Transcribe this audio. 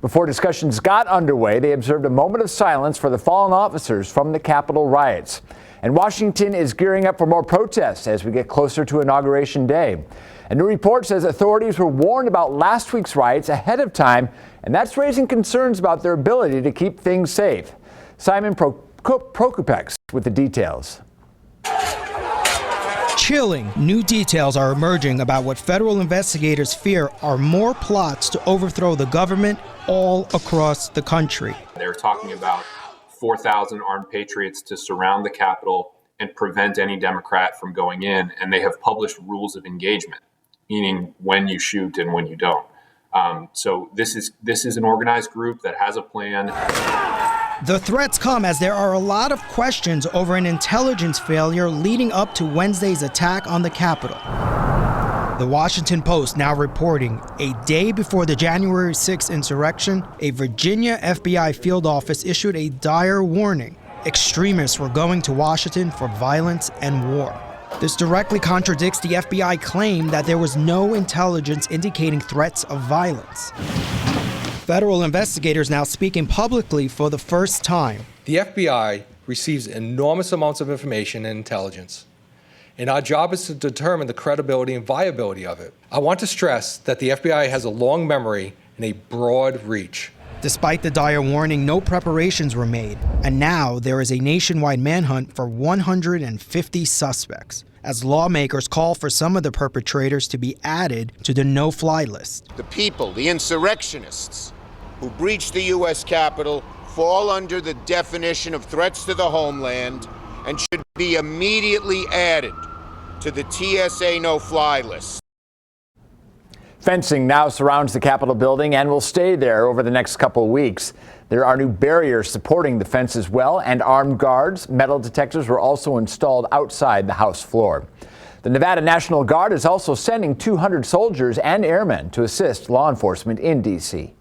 Before discussions got underway, they observed a moment of silence for the fallen officers from the Capitol riots. And Washington is gearing up for more protests as we get closer to Inauguration Day. A new report says authorities were warned about last week's riots ahead of time, and that's raising concerns about their ability to keep things safe. Simon Prokupek with the details. Chilling new details are emerging about what federal investigators fear are more plots to overthrow the government all across the country. They're talking about 4,000 armed patriots to surround the Capitol and prevent any Democrat from going in, and they have published rules of engagement, meaning when you shoot and when you don't. So this is an organized group that has a plan. The threats come as there are a lot of questions over an intelligence failure leading up to Wednesday's attack on the Capitol. The Washington Post now reporting a day before the January 6th insurrection, a Virginia FBI field office issued a dire warning. Extremists were going to Washington for violence and war. This directly contradicts the FBI claim that there was no intelligence indicating threats of violence. Federal investigators now speaking publicly for the first time. The FBI receives enormous amounts of information and intelligence, and our job is to determine the credibility and viability of it. I want to stress that the FBI has a long memory and a broad reach. Despite the dire warning, no preparations were made, and now there is a nationwide manhunt for 150 suspects, as lawmakers call for some of the perpetrators to be added to the no-fly list. The people, the insurrectionists who breached the U.S. Capitol, fall under the definition of threats to the homeland and should be immediately added to the TSA no-fly list. Fencing now surrounds the Capitol building and will stay there over the next couple of weeks. There are new barriers supporting the fence as well, and armed guards. Metal detectors were also installed outside the House floor. The Nevada National Guard is also sending 200 soldiers and airmen to assist law enforcement in D.C.